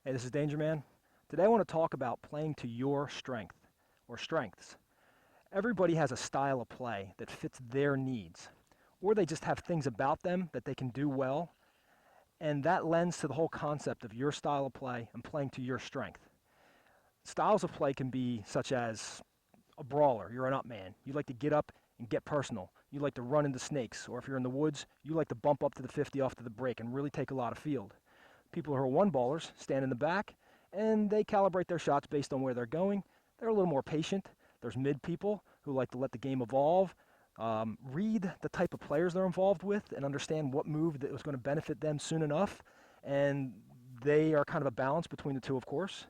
Hey, this is DangerMan. Today I want to talk about playing to your strength or strengths. Everybody has a style of play that fits their needs, or they just have things about them that they can do well, and that lends to the whole concept of your style of play and playing to your strength. Styles of play can be such as a brawler, you're an up man. You like to get up and get personal. You like to run into snakes, or if you're in the woods, you like to bump up to the 50 off to the break and really take a lot of field. People who are one ballers stand in the back and they calibrate their shots based on where they're going. They're a little more patient. There's mid people who like to let the game evolve, read the type of players they're involved with and understand what move that was going to benefit them soon enough. And they are kind of a balance between the two, of course.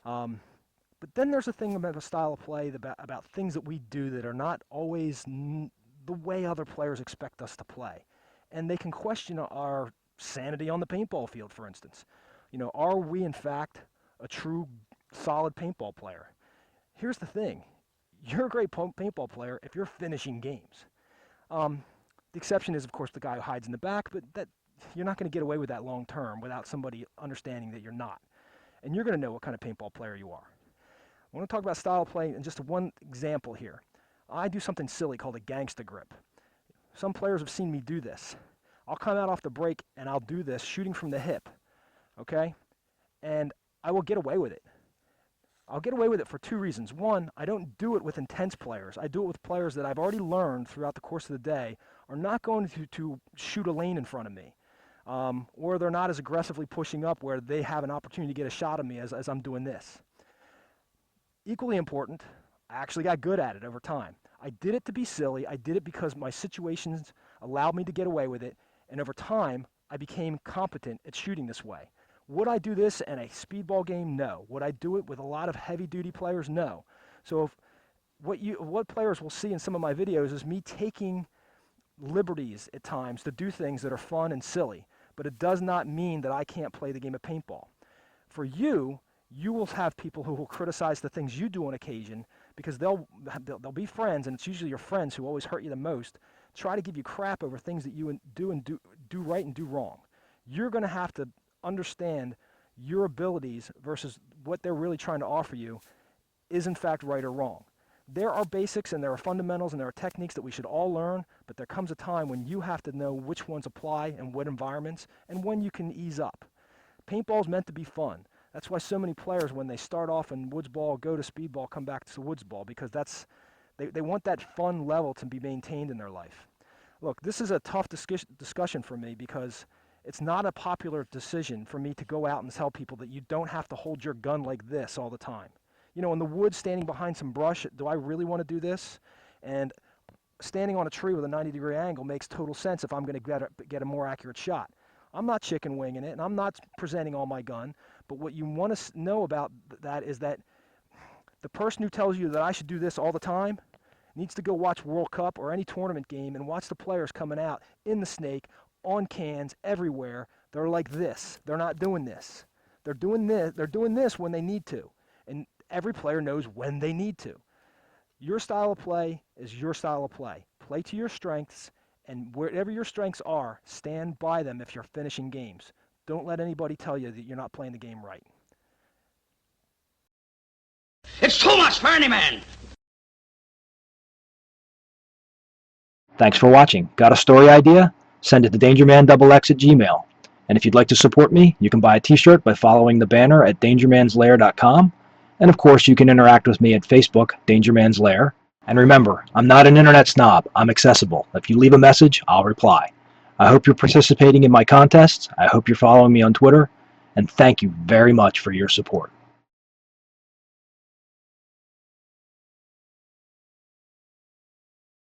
But then there's a thing about a style of play about things that we do that are not always the way other players expect us to play. And they can question our sanity on the paintball field, for instance. You know, are we in fact a true solid paintball player? Here's the thing. You're a great paintball player if you're finishing games. The exception is, of course, the guy who hides in the back, but that you're not going to get away with that long term without somebody understanding that you're not. And you're going to know what kind of paintball player you are. I want to talk about style of play and just one example here. I do something silly called a gangsta grip. Some players have seen me do this. I'll come out off the break and I'll do this shooting from the hip, okay? And I will get away with it. I'll get away with it for two reasons. One, I don't do it with intense players. I do it with players that I've already learned throughout the course of the day are not going to shoot a lane in front of me. Or they're not as aggressively pushing up where they have an opportunity to get a shot of me as I'm doing this. Equally important, I actually got good at it over time. I did it to be silly. I did it because my situations allowed me to get away with it. And over time, I became competent at shooting this way. Would I do this in a speedball game? No. Would I do it with a lot of heavy-duty players? No. So what players will see in some of my videos is me taking liberties at times to do things that are fun and silly. But it does not mean that I can't play the game of paintball. For you, you will have people who will criticize the things you do on occasion because they'll be friends, and it's usually your friends who always hurt you the most, try to give you crap over things that you do right and do wrong. You're going to have to understand your abilities versus what they're really trying to offer you is in fact right or wrong. There are basics and there are fundamentals and there are techniques that we should all learn, but there comes a time when you have to know which ones apply and what environments and when you can ease up. Paintball is meant to be fun. That's why so many players, when they start off in Woodsball, go to Speedball, come back to Woodsball, because they want that fun level to be maintained in their life. Look, this is a tough discussion for me because it's not a popular decision for me to go out and tell people that you don't have to hold your gun like this all the time. You know, in the woods, standing behind some brush, do I really want to do this? And standing on a tree with a 90-degree angle makes total sense if I'm going to get a more accurate shot. I'm not chicken winging it, and I'm not presenting all my gun. But what you want to know about that is that the person who tells you that I should do this all the time needs to go watch World Cup or any tournament game and watch the players coming out in the snake, on cans, everywhere. They're like this. They're not doing this. They're doing this. They're doing this when they need to. And every player knows when they need to. Your style of play is your style of play. Play to your strengths, and wherever your strengths are, stand by them if you're finishing games. Don't let anybody tell you that you're not playing the game right. It's too much for any man! Thanks for watching. Got a story idea? Send it to DangerManXX@gmail. And if you'd like to support me, you can buy a t-shirt by following the banner at DangerMansLair.com. And of course, you can interact with me at Facebook, DangerMan's Lair. And remember, I'm not an internet snob. I'm accessible. If you leave a message, I'll reply. I hope you're participating in my contests. I hope you're following me on Twitter. And thank you very much for your support.